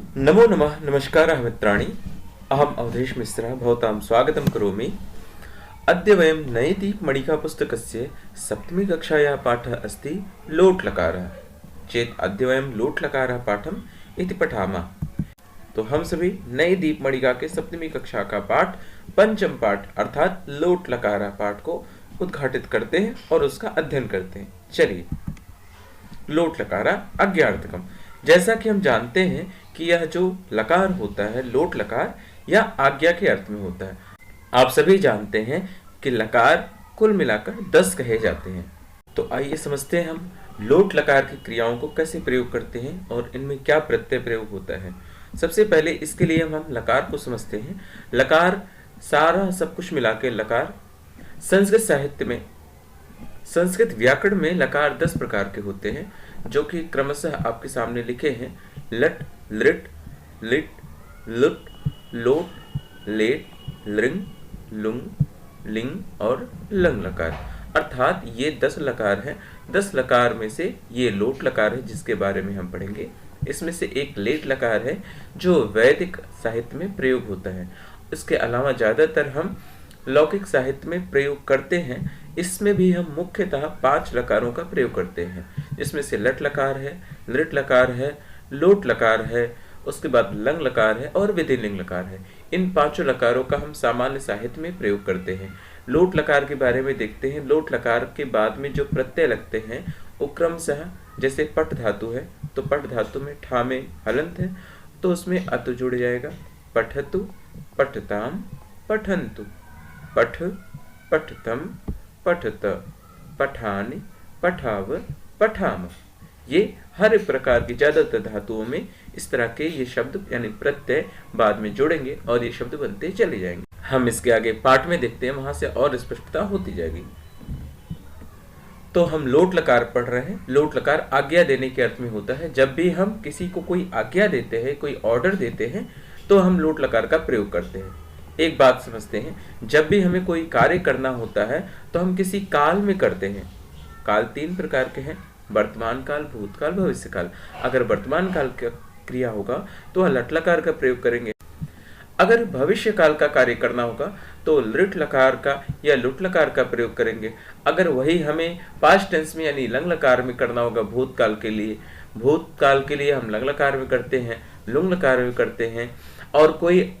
नमो नमः नमस्कारः मित्राणि अहम् अवधेश मिश्रः भवतां स्वागतं करोमि। अद्य वयं नयदीपमणिका पुस्तकस्य सप्तमी कक्षायाः पाठः अस्ति लोट्लकारः। चेत् अद्य वयं लोट्लकारः पाठम् इति पठामः। तो हम सभी नई दीपमणिका के सप्तमी कक्षा का पाठ पंचम पाठ अर्थात लोट्लकारः पाठ को उद्घाटित करते हैं और उसका अध्ययन करते हैं। चलिए, लोट्लकारः आज्ञार्थकम्। जैसा कि हम जानते हैं कि यह जो लकार होता है लोट लकार या आज्ञा के अर्थ में होता है। आप सभी जानते हैं कि लकार कुल मिलाकर 10 कहे जाते हैं। तो आइए समझते हैं हम लोट लकार की क्रियाओं को कैसे प्रयोग करते हैं और इनमें क्या प्रत्यय प्रयोग होता है। सबसे पहले इसके लिए हम लकार को समझते हैं। लकार सारा सब कुछ मिला के लकार संस्कृत साहित्य में, संस्कृत व्याकरण में लकार 10 प्रकार के होते हैं, जो कि क्रमशः आपके सामने लिखे हैं। लट, लिट, लिट, लुट, लोट, लेट, लृंग, लुंग, लिंग और लंग लकार। अर्थात ये 10 लकार हैं। 10 लकार में से ये लोट लकार है जिसके बारे में हम पढ़ेंगे। इसमें से एक लेट लकार है जो वैदिक साहित्य में प्रयोग होता है। इसके अलावा ज़्यादातर हम लौकिक साहित्य में प्रयोग करते हैं। इसमें भी हम मुख्यतः 5 लकारों का प्रयोग करते हैं, जिसमें से लट लकार है, लिट लकार है, लोट लकार है, उसके बाद लंग लकार है और विधिलिंग लकार है। इन 5 लकारों का हम सामान्य साहित्य में प्रयोग करते हैं। लोट लकार के बारे में देखते हैं। लोट लकार के बाद में जो प्रत्यय लगते हैं वो क्रमशः, जैसे पट धातु है तो पट धातु में ठा में हलंत है तो उसमें अतु जुड़ जाएगा। पठतु, पठताम, पठन्तु, पठ, पठतम, पठत, पठानि, पठाव, पठाम। ये हर प्रकार की ज्यादातर धातुओं में इस तरह के ये शब्द यानी प्रत्यय बाद में जोड़ेंगे और ये शब्द बनते चले जाएंगे। हम इसके आगे पाठ में देखते हैं, वहां से और स्पष्टता होती जाएगी। तो हम लोट लकार पढ़ रहे हैं। लोट लकार आज्ञा देने के अर्थ में होता है। जब भी हम किसी को कोई आज्ञा देते हैं, कोई ऑर्डर देते हैं, तो हम लोट लकार का प्रयोग करते हैं। एक बात समझते हैं, जब भी हमें कोई कार्य करना होता है तो हम किसी काल में करते हैं। काल 3 प्रकार के हैं, वर्तमान काल, भूतकाल, भविष्य काल। अगर वर्तमान काल का क्रिया होगा तो लट लकार का प्रयोग करेंगे। अगर भविष्य काल का कार्य करना होगा तो लिट लकार का या लुट लकार का प्रयोग करेंगे। अगर वही हमें पास्ट टेंस में यानी लंग लकार में करना होगा भूतकाल के लिए, भूतकाल के लिए हम लंग लकार में करते हैं, लुंग लकार में करते हैं। और कोई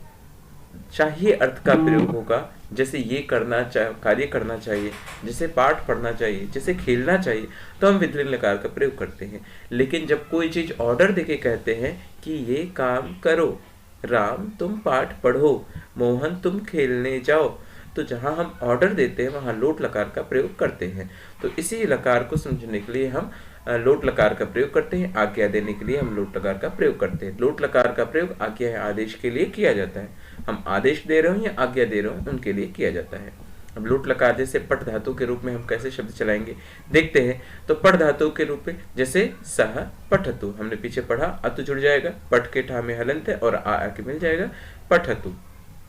चाहिए अर्थ का प्रयोग होगा, जैसे ये कार्य करना चाहिए, जैसे पाठ पढ़ना चाहिए, जैसे खेलना चाहिए, तो हम विधिलिंग लकार का प्रयोग करते हैं। लेकिन जब कोई चीज ऑर्डर देके कहते हैं कि ये काम करो, राम तुम पाठ पढ़ो, मोहन तुम खेलने जाओ, तो जहां हम ऑर्डर देते हैं वहां लोट लकार का प्रयोग करते हैं। तो इसी लकार को समझने के लिए हम लोट लकार का प्रयोग करते हैं। आज्ञा देने के लिए हम लोट लकार का प्रयोग करते हैं। लोट लकार का प्रयोग आज्ञा या आदेश के लिए किया जाता है। हम आदेश दे रहे हो या आज्ञा दे रहे हो उनके लिए किया जाता है। अब लोट लकार जैसे पट धातु के रूप में हम कैसे शब्द चलाएंगे देखते हैं। तो पट धातु के रूप में जैसे सह पठतु, हमने पीछे पढ़ा, अतु जुड़ जाएगा, पट के ठा में हलंत है और आ के मिल जाएगा। पठतु,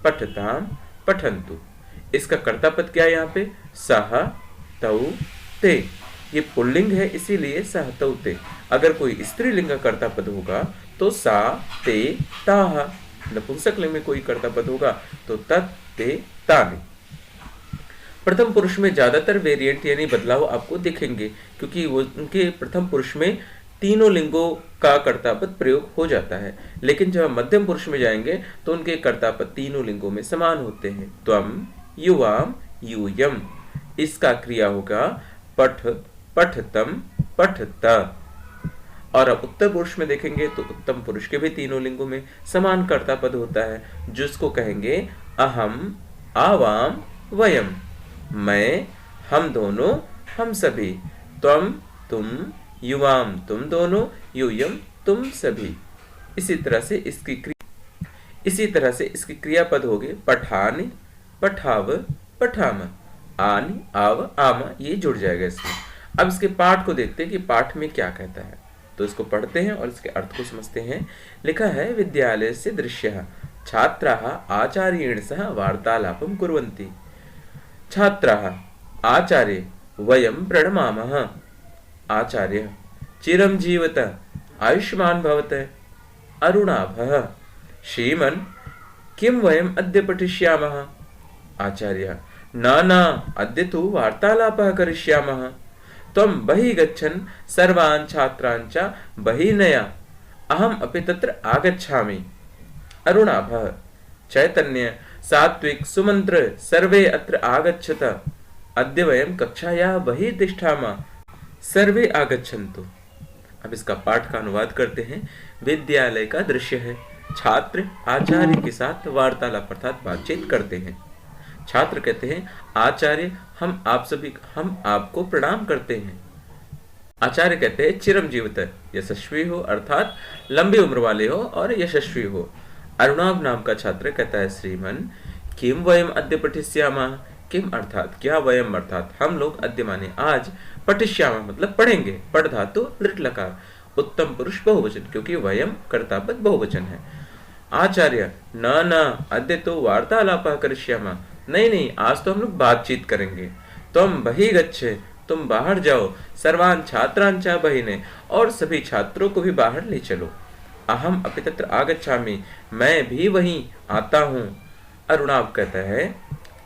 पठताम, पठन्तु। इसका कर्ता पद क्या है यहाँ पे? सह, तौ, ते। ये पुल्लिंग है इसीलिए सह, तौ, ते। अगर कोई स्त्रीलिंग का कर्ता पद होगा तो सा, ते, ताह। नपुंसक लिंग में कोई कर्ता पद होगा तो तत्, ते, तानि। प्रथम पुरुष में ज्यादातर वेरिएंट यानी बदलाव आपको दिखेंगे, क्योंकि वो उनके प्रथम पुरुष में तीनों लिंगों का कर्तापद प्रयोग हो जाता है। लेकिन जब मध्यम पुरुष में जाएंगे तो उनके कर्तापद तीनों लिंगों में समान होते हैं। त्वम, युवाम, यूयम। इसका क्रिया होगा पठ, पठतम, पठत। और अब उत्तर पुरुष में देखेंगे तो उत्तम पुरुष के भी तीनों लिंगों में समान कर्ता पद होता है, जिसको कहेंगे अहम, आवाम, वयम। मैं, हम दोनों, हम सभी। त्वम, तुम, युवाम, तुम दोनों, यूयम, तुम सभी। इसी तरह से इसकी क्रियापद हो गए पठानि, पठाव, पठाम। आनि, आव, आम, ये जुड़ जाएगा इसमें। अब इसके पाठ को देखते हैं कि पाठ में क्या कहता है। तो इसको पढ़ते हैं और इसके अर्थ को समझते हैं। लिखा है विद्यालय से दृश्य छात्राः आचार्येण सह वार्तालापं कुर्वन्ति। छात्राः, आचार्य, वयं प्रणमामः। आचार्य, चिरं जीवत, आयुष्मान भवत। अरुणाभः श्रीमन् किं वयम् अद्य पठिष्यामः? आचार्यः न न अद्य तु वार्तालापः करिष्यामः। त्वं बहिः गच्छन् सर्वान् छात्रान् च बहिः नय, अहम् अपि तत्र आगच्छामि। अरुणाभः चैतन्य सात्विक सुमन्त्र सर्वे अत्र आगच्छत, अद्य वयं कक्षायाः बहिः तिष्ठामः, सर्वे आगच्छन्तु। अब इसका पाठ का अनुवाद करते हैं। विद्यालय का दृश्य है। छात्र आचार्य के साथ वार्तालाप अर्थात बातचीत करते हैं। छात्र कहते हैं आचार्य हम आपको प्रणाम करते हैं। आचार्य कहते हैं चिरंजीवित यशस्वी हो अर्थात लंबी उम्र वाले हो और यशस्वी हो। अरुणाभ नाम का छात्र कहता है श्रीमन किम वयम अद्य पठिष्यामः। किम अर्थात क्या, वयम अर्थात हम लोग, अद्य माने आज, पठिष्यामः मतलब पढ़ेंगे। पढ़ धातु लृट लकार, उत्तम पुरुष बहुवचन, क्योंकि वयम कर्तापद बहुवचन है। आचार्य न न अद्य तो वार्तालापः करिष्यामः, नहीं आज तो हम लोग बातचीत करेंगे। तुम बहिः गच्छ तुम बाहर जाओ, सर्वान् छात्रान् च बहिने और सभी छात्रों को भी बाहर ले चलो। अहम अपि तत्र आगच्छामि मैं भी वहीं आता हूँ। अरुणाभ कहता है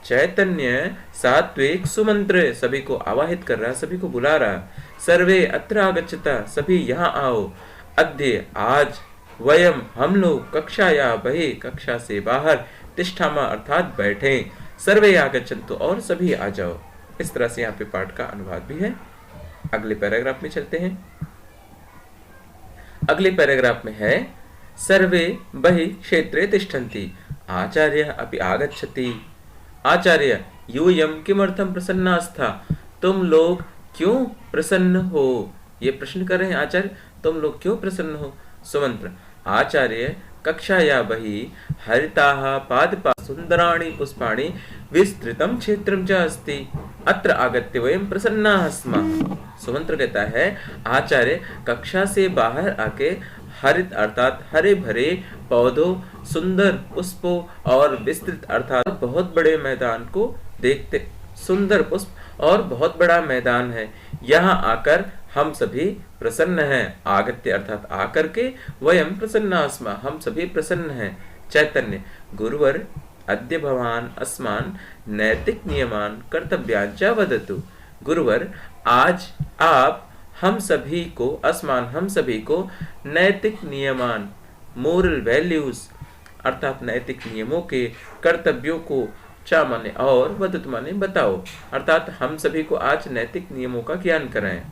चैतन्य सात्विक सुमंत्र सभी को आवाहित कर रहा, सभी को बुला रहा। सर्वे अत्र आगच्छता सभी यहाँ आओ। अद्य आज, वयम हम लोग, कक्षाया बहि कक्षा से बाहर, तिष्ठामा अर्थात बैठे, सर्वे आगच्छन्तु और सभी आ जाओ। इस तरह से यहाँ पे पाठ का अनुवाद भी है। अगले पैराग्राफ में चलते हैं। अगले पैराग्राफ में है सर्वे बहि क्षेत्रे तिष्ठन्ति आचार्य अपि आगच्छति। आचार्य यूयम किमर्थम प्रसन्नास्था, तुम लोग क्यों प्रसन्न हो? ये प्रश्न कर रहे हैं आचार्य, तुम लोग क्यों प्रसन्न हो? सुमंत्र आचार्य कक्षाया बहिः हरिताः पादपा सुंदराणि पुष्पाणि विस्तृतं क्षेत्रं च अस्ति, अत्र आगत्य वयं प्रसन्नाः स्मः। सुमंत्र कहता है आचार्य कक्षा से बाहर आके हरित अर्थात हरे भरे पौधों, सुंदर पुष्पों और विस्तृत अर्थात बहुत बड़े मैदान को देखते। सुंदर पुष्प और बहुत बड़ा मैदान है, यहाँ आकर हम सभी प्रसन्न हैं। आगत्य अर्थात आकर के, वयम प्रसन्ना स्मः हम सभी प्रसन्न हैं। चैतन्य गुरुवर अद्य भवान अस्मान् नैतिक नियमान कर्तव्यान् च वदतु। गुरुवर आज आप हम सभी को, अस्मान हम सभी को, नैतिक नियमान मोरल वैल्यूज अर्थात नैतिक नियमों के, कर्तव्यों को, चा माने और, वदतु माने बताओ, अर्थात हम सभी को आज नैतिक नियमों का ज्ञान कराएं।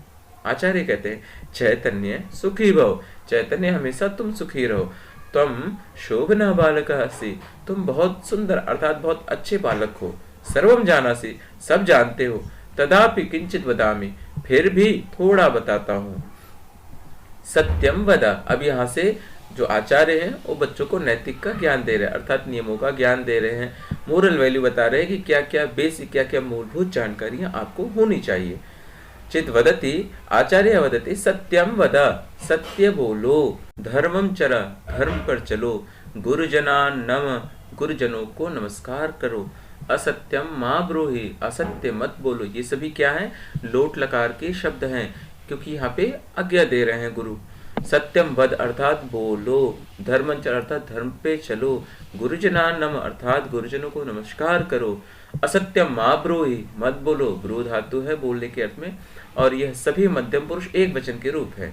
आचार्य कहते हैं चैतन्य सुखी भव, चैतन्य हमेशा तुम सुखी रहो। तुम शोभना बालक असि, तुम बहुत सुंदर अर्थात बहुत अच्छे बालक हो। सर्वम जानासि, सब जानते हो। तदापि किंचित वदामि, फिर भी थोड़ा बताता हूँ। सत्यम वदा, अब यहाँ से जो आचार्य हैं वो बच्चों को नैतिक का ज्ञान दे रहे हैं अर्थात नियमों का ज्ञान दे रहे हैं, मोरल वैल्यू बता रहे हैं कि क्या क्या बेसिक, क्या क्या मूलभूत जानकारियां आपको होनी चाहिए। चित वदति आचार्य वदति सत्यम वदा, सत्य बोलो, धर्मम चरा धर्म पर चलो, गुरुजनान नम गुरुजनों को नमस्कार करो, असत्यम माँ ब्रूहि असत्य मत बोलो। ये सभी क्या है, लोट लकार के शब्द हैं क्योंकि यहाँ पे आज्ञा दे रहे हैं गुरु। सत्यम वद अर्थात बोलो, धर्मचर अर्थात धर्म पे चलो, गुरुजनान नम अर्थात गुरुजनों को नमस्कार करो, असत्यम माँ ब्रूहि मत बोलो, ब्रू धातु है बोलने के अर्थ में, और यह सभी मध्यम पुरुष एक वचन के रूप है।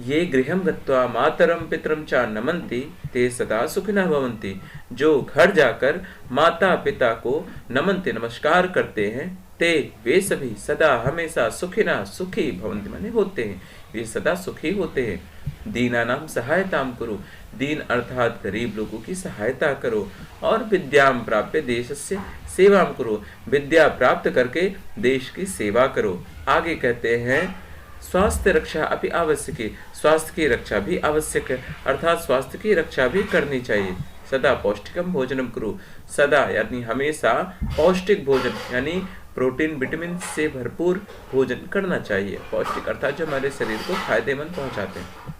ये गृहम गत्वा मातरम पितरम चा नमन्ति ते सदा सुखिनः भवन्ति, जो घर जाकर माता पिता को नमन्ति नमस्कार करते हैं, ते वे सभी सदा हमेशा सुखिनः सुखी भवन्ति माने होते हैं, वे सदा सुखी होते हैं। दीनानाम सहायताम करो, दीन अर्थात गरीब लोगों की सहायता करो, और विद्याम प्राप्य देशस्य सेवाम करो, विद्या प्राप्त करके देश की सेवा करो। आगे कहते हैं स्वास्थ्य रक्षा अपि आवश्यक है, स्वास्थ्य की रक्षा भी आवश्यक है अर्थात स्वास्थ्य की रक्षा भी करनी चाहिए। सदा पौष्टिकम भोजनम करो, सदा यानी हमेशा पौष्टिक भोजन यानी प्रोटीन विटामिन से भरपूर भोजन करना चाहिए। पौष्टिक अर्थात जो हमारे शरीर को फायदेमंद पहुंचाते हैं।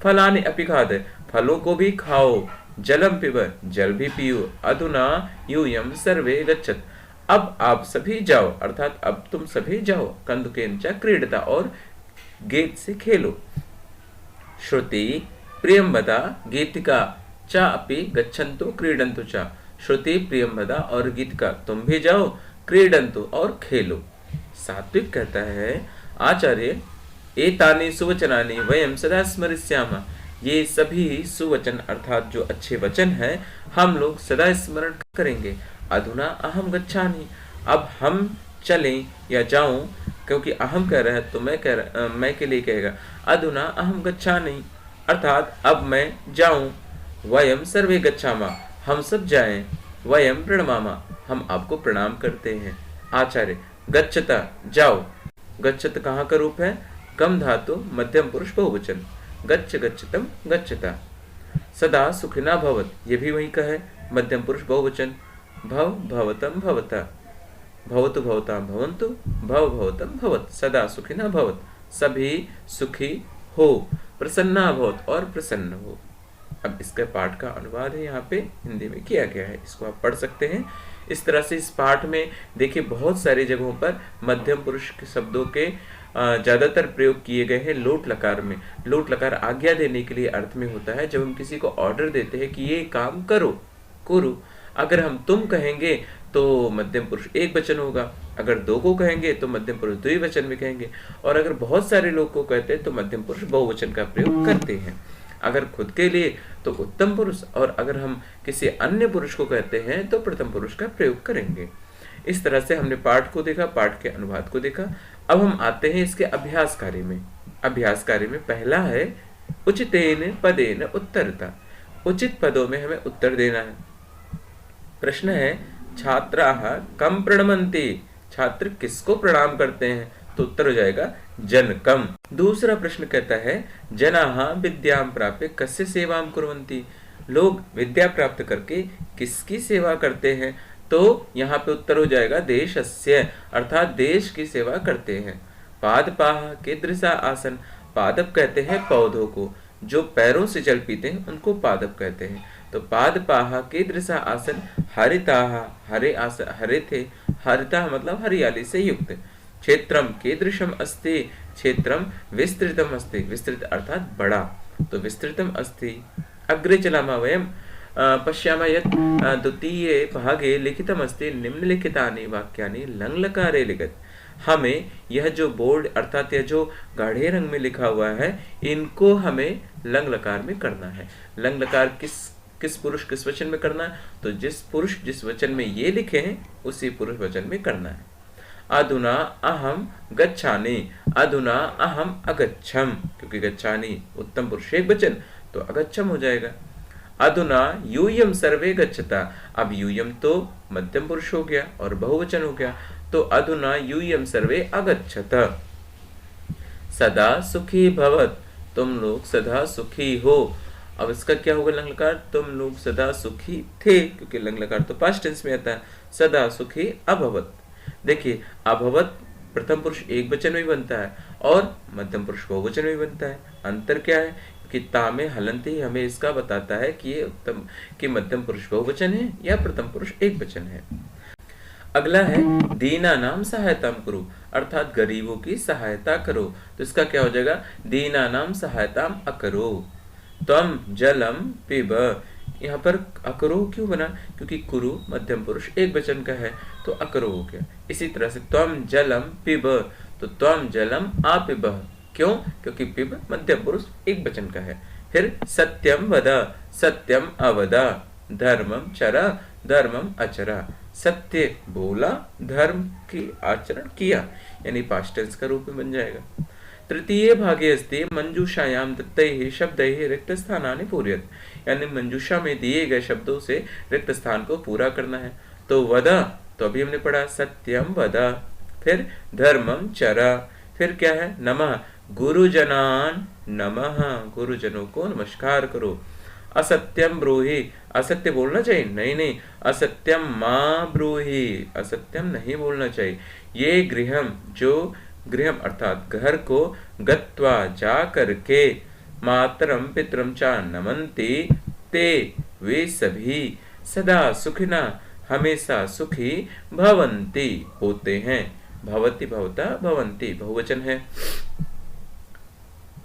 फलानि अपि खाद, फलों को भी खाओ, जलम पिब जल भी पियो, अधुना यूयम सर्वे गच्छत, अब आप सभी जाओ अर्थात अब तुम सभी जाओ, कंदुकेन च क्रीडता और गेंद से खेलो। श्रुति प्रियंवदा गीतिका च अपि गच्छन्तु क्रीडन्तु च। श्रुति, प्रियंवदा और गीतिका, तुम भी जाओ, क्रीडन्तु और खेलो। सात्विक कहता है, आचार्य एतानि सुवचनानि वयम सदा स्मरिष्यामः। ये सभी सुवचन अर्थात जो अच्छे वचन हैं हम लोग सदा स्मरण करेंगे। अधुना अहम गच्छामि, अब हम चलें या जाऊं, क्योंकि अहम कह रहा है तो मैं के लिए कहेगा अधुना अहम गच्छामि, अर्थात अब मैं जाऊं। वयम सर्वे गच्छामः, हम सब जाएं। वयम प्रणमामः, हम आपको प्रणाम करते हैं। आचार्य गच्छता, जाओ। गच्छत कहाँ का रूप है? कम धातु मध्यम पुरुष बहुवचन। गच्छ गच्छतम गच्छता। सदा सुखिना भवत, ये भी वही का है, मध्यम पुरुष बहुवचन। भव भवतम भवता, भवतु भवताम भवन्तु, भव भवतम भवत। सदा सुखिना भवत, सभी सुखी हो। प्रसन्ना भवत, और प्रसन्न हो। अब इसका पाठ का अनुवाद है यहाँ पे हिंदी में किया गया है, इसको आप पढ़ सकते हैं। इस तरह से इस पाठ में देखिए बहुत सारी जगहों पर मध्यम पुरुष के शब्दों के ज्यादातर प्रयोग किए गए हैं लोट लकार में। लोट लकार आज्ञा देने के लिए अर्थ में होता है। जब हम किसी को ऑर्डर देते हैं कि ये काम करो, कुरु, अगर हम तुम कहेंगे तो मध्यम पुरुष एक वचन होगा, अगर दो को कहेंगे तो मध्यम पुरुष द्विवचन में कहेंगे, और अगर बहुत सारे लोग को कहते हैं तो मध्यम पुरुष बहुवचन का प्रयोग करते हैं। अगर खुद के लिए तो उत्तम पुरुष, और अगर हम किसी अन्य पुरुष को कहते हैं तो प्रथम पुरुष का प्रयोग करेंगे। इस तरह से हमने पाठ को देखा, पाठ के अनुवाद को देखा। अब हम आते हैं इसके अभ्यास कार्य में। अभ्यास कार्य में पहला है उचितेन पदेन उत्तरता। उचित पदों में हमें उत्तर देना है। प्रश्न है छात्राः कम प्रणमन्ति, छात्र किसको प्रणाम करते हैं? तो उत्तर हो जाएगा जनकम। दूसरा प्रश्न कहता है जनाः विद्यां प्राप्य कस्य सेवां कुर्वन्ति, लोग विद्या प्राप्त करके किसकी सेवा करते हैं? तो यहाँ पे उत्तर हो जाएगा देशस्य, अर्थात देश की सेवा करते हैं। पादपाः कीदृशा आसन, पादप कहते हैं पौधों को, जो पैरों से जल पीते हैं उनको पादप कहते हैं। तो पादपाः कीदृशा आसन, हरिताः, हरे आसन, हरे थे, हरिताः मतलब हरियाली से युक्त। क्षेत्रम कीदृशम अस्ति, क्षेत्रम विस्तृतम अस्ति, विस्तृत अर्थात बड़ा, तो विस्तृतम अस्ति। अग्रे चलामः वयम पश्यामः यत् द्वितीये भागे लिखितमस्ति निम्नलिखितानि वाक्यानि लङ्लकारे लिखित। हमें यह जो बोर्ड अर्थात यह जो गाढ़े रंग में लिखा हुआ है इनको हमें लंग लकार में करना है। लंग लकार किस पुरुष किस वचन में करना है? तो जिस पुरुष जिस वचन में ये लिखे हैं उसी पुरुष वचन में करना है। अधुना अहम गच्छामि, अधुना अहम अगच्छम, क्योंकि गच्छामि उत्तम पुरुष एक वचन तो अगच्छम हो जाएगा। अधुना यूयम सर्वे गच्छता, अब यूयम तो मध्यम पुरुष हो गया और बहुवचन हो गया, तो अधुना यूयम सर्वे अगच्छत। सदा सुखी भवत, तुम लोग सदा सुखी हो। अब इसका क्या होगा लंग लकार? तुम लोग सदा सुखी थे, क्योंकि लंग लकार तो पास्ट टेंस में आता है। सदा सुखी अभवत, देखिए अभवत प्रथम पुरुष एक वचन में बनता है और मध्यम पुरुष बहुवचन में बनता है। अंतर क्या है कि ता में हलंत ही हमें इसका बताता है कि ये उत्तम कि मध्यम पुरुष बहुवचन है या प्रथम पुरुष एक वचन है। अगला है दीना नाम सहायता करो, अर्थात गरीबों की सहायता करो। तो इसका क्या हो जाएगा? दीना नाम सहायता अकरो। तम जलम पिब, यहाँ पर अकरो क्यों बना? क्योंकि कुरु मध्यम पुरुष एक वचन का है तो अकरो हो गया। इसी तरह से त्वम जलम पिब, तो त्वम जलम आपिब, क्यों? क्योंकि पिब मध्यम पुरुष एक वचन का है। फिर सत्यम वद, सत्यम अवदा, धर्मम चरा, धर्मम अचरा, सत्य बोला धर्म की आचरण किया, यानी पास्ट टेंस का रूप में बन जाएगा। तृतीय भागे अस्ति मंजूषायाम दत्तैः शब्दैः रिक्त स्थानानि पूरयत, यानी मंजूषा में दिए गए शब्दों से रिक्त स्थान को पूरा करना है। तो वदा, तो अभी हमने पढ़ा सत्यम वदा, फिर धर्मम चरा, फिर क्या है? नमः गुरुजनान नमः, गुरुजनों को नमस्कार करो। असत्यम ब्रूहि, असत्य बोलना चाहिए? नहीं, असत्यम मां ब्रूहि, असत्यम नहीं बोलना चाहिए। ये गृहम, जो गृहम अर्थात घर को, गत्वा जा करके, मातरम पितरम चा नमन्ति, ते वे सभी, सदा सुखिना हमेशा सुखी, भवन्ति होते हैं। भवति भवता भवन्ति बहुवचन है।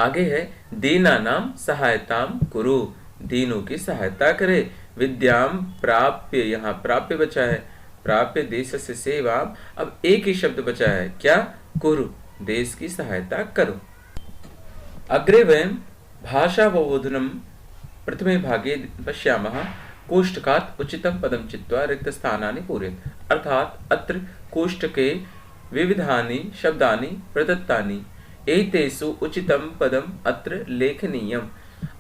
आगे है दीनानाम सहायताम कुरु, दीनों की सहायता करे। विद्याम प्राप्य, यहाँ प्राप्य बचा है, प्राप्य देश से सेवाम, अब एक ही शब्द बचा है, क्या? कुरु, देश की सहायता करो। अग्रे वयम भाषावबोधनम प्रथमे भागे पश्यामः। कोष्टकात् उचितं पदं चित्वा रिक्तस्थानानि पूरयेत्, अर्थात अत्र कोष्टके विविधानि शब्दानि प्रदत्तानि, एतेषु उचितं पदम् अत्र लेखनीयम्।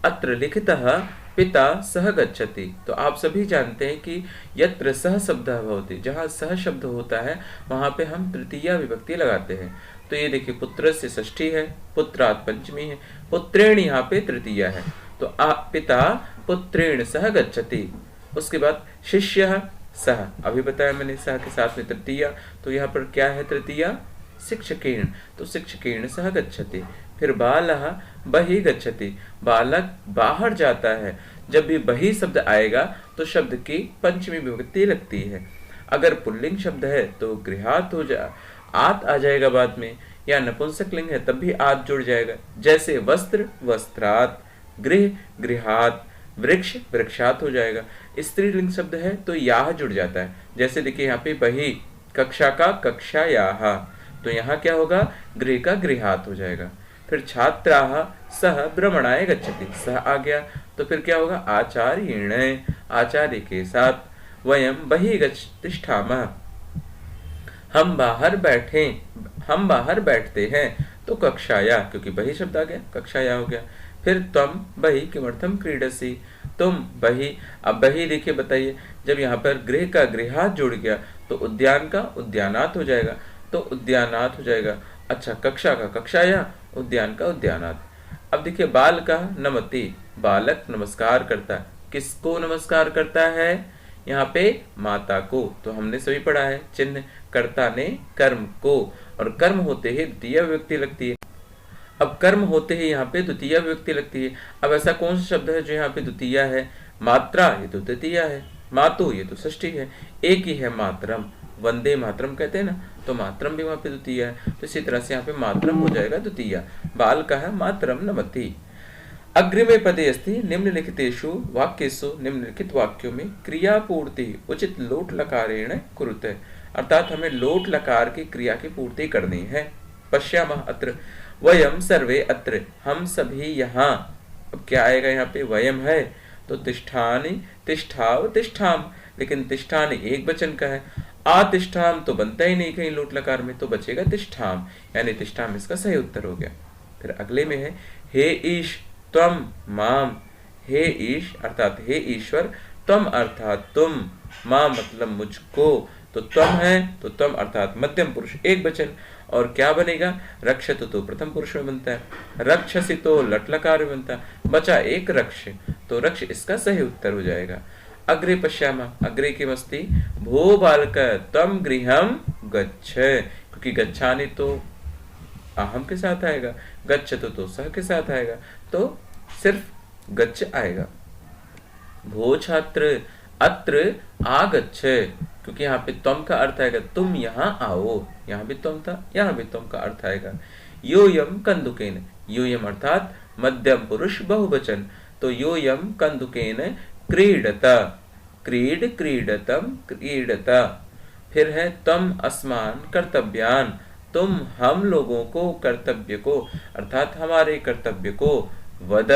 अत्र लिखितः पिता सह गच्छति। तो आप सभी जानते हैं कि यत्र सह शब्दः भवति, जहाँ सह शब्द होता है वहाँ पे हम तृतीया विभक्ति लगाते हैं। तो ये देखिए, पुत्र से षष्ठी है, पुत्रात् पंचमी है, पुत्रेण यहाँ पे तृतीया है। तो पिता पुत्रेण सह गच्छति। उसके बाद शिष्यः सह, अभी बताया मैंने सह के साथ में तृतीया, तो यहाँ पर क्या है तृतीया? शिक्षकेण, तो शिक्षकेण सह गच्छति। फिर बालः बहिः गच्छति, बालक बाहर जाता है। जब भी बहिः शब्द आएगा तो शब्द की पंचमी विभक्ति लगती है। अगर पुल्लिंग शब्द है तो गृहात आत आ जाएगा बाद में, या नपुंसकलिंग है तब भी आत जुड़ जाएगा। जैसे वस्त्र वस्त्रात, गृह गृहात, वृक्ष वृक्षात हो जाएगा। स्त्रीलिंग शब्द है तो याह जुड़ जाता है। जैसे देखिए यहाँ पे बही, कक्षा का कक्षायाः, तो यहाँ क्या होगा? गृह का गृहात हो जाएगा। फिर छात्राः सह भ्रमणाय गच्छति, सह आ गया तो फिर क्या होगा? आचार्येण, आचार्य के साथ। वयम बहिः तिष्ठामः, हम बाहर बैठते हैं। तो कक्षाया, क्योंकि बही शब्द आ गया, कक्षाया हो गया। फिर त्वम बहि किमर्थम क्रीडसि, तुम बहि। अब बहि देखिए, बताइए, जब यहाँ पर गृह का गृहात जुड़ गया तो उद्यान का उद्यानात हो जाएगा, तो उद्यानात हो जाएगा। अच्छा, कक्षा का कक्षाया, उद्यान का उद्यानात। अब देखिए, बाल का नमति, बालक नमस्कार करता है। किसको नमस्कार करता है? यहाँ पे माता को। तो हमने सभी पढ़ा है, चिन्ह कर्ता ने कर्म को, और कर्म होते ही द्वितीय विभक्ति लगती है। अब कर्म होते ही यहाँ पे द्वितीय विभक्ति लगती है। अब ऐसा कौन सा शब्द है जो यहाँ पे द्वितीय है? मात्रा, ये तो तृतीय है। मातु, ये तो षष्ठी है। एक ही है मातरम, वंदे मातरम कहते हैं ना, तो मातरम भी वहाँ पे द्वितीय है। तो इसी तरह से यहाँ पे मातरम हो जाएगा द्वितीय। बाल का है मातरम नमति। अग्रिमे पदे अस्ति निम्नलिखितेषु वाक्येषु, निम्नलिखित वाक्यों में क्रियापूर्ति उचित लोट लकारेण कुरुते, अर्थात हमें लोट लकार की क्रिया की पूर्ति करनी है। पश्यामः अत्र वयम सर्वे अत्र, हम सभी यहाँ। अब क्या आएगा यहाँ पे? वयम है तो तिष्ठानि तिष्ठाव तिष्ठाम, लेकिन तिष्ठानि एक वचन का है। आतिष्ठाम तो बनता ही नहीं कहीं लोट लकार में, तो बचेगा तिष्ठाम, यानी तिष्ठाम इसका सही उत्तर हो गया। फिर अगले में है हे ईश त्वम माम, हे ईश अर्थात हे ईश्वर, त्वम अर्थात तुम, माम मतलब मुझको। तो त्वम है तो त्वम अर्थात मध्यम पुरुष एक वचन, और क्या बनेगा? रक्षत तो प्रथम पुरुष में बनता है, रक्षसि तो लट लकार में बनता है, बचा एक रक्ष, तो रक्ष इसका सही उत्तर हो जाएगा। अग्रे पश्यामः, अग्रे किमस्ति? भो बालक त्वम गृहं गच्छ, क्योंकि गच्छानि तो अहम के साथ आएगा, गच्छतु तो सह के साथ आएगा, तो सिर्फ गच्छ आएगा। भो छात्र अत्र आगच्छ, क्योंकि यहाँ पे त्वम का अर्थ आएगा तुम यहाँ आओ, यहाँ भी त्वम था, यहाँ भी त्वम का अर्थ आएगा। योयम कंदुकेन, योयम अर्थात मध्यम पुरुष बहुवचन, तो योयम कंदुकेन क्रीडत, क्रीड क्रीडतम क्रीडता। फिर है तम अस्मान कर्तव्यान, तुम हम लोगों को कर्तव्य को, अर्थात हमारे कर्तव्य को, वद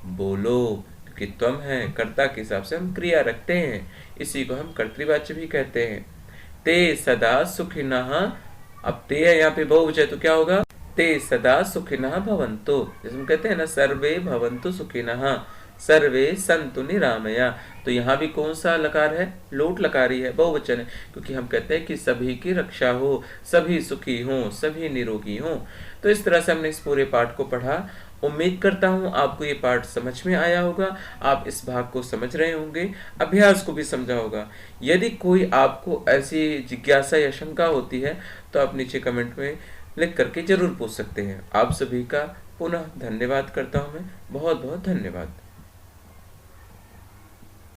बोलो, क्योंकि त्वम है कर्ता के हिसाब से हम क्रिया रखते हैं, इसी को हम कर्तृवाच्य भी कहते हैं। ते सदा सुखिनः, अब ते है यहाँ पे बहुवचन, तो क्या होगा? ते सदा सुखिनः भवन्तु, जैसे हम कहते हैं ना सर्वे भवन्तु सुखिनः, सर्वे संतु निरामया, तो यहाँ भी कौन सा लकार है? लोट लकारी है, बहुवचन है, क्योंकि हम कहते हैं कि सभी की रक्षा हो, सभी सुखी हों, सभी निरोगी हों। तो इस तरह से हमने इस पूरे पाठ को पढ़ा। उम्मीद करता हूँ आपको ये पाठ समझ में आया होगा, आप इस भाग को समझ रहे होंगे, अभ्यास को भी समझा होगा। यदि कोई आपको ऐसी जिज्ञासा या शंका होती है तो आप नीचे कमेंट में लिख करके जरूर पूछ सकते हैं। आप सभी का पुनः धन्यवाद करता हूँ मैं, बहुत बहुत धन्यवाद।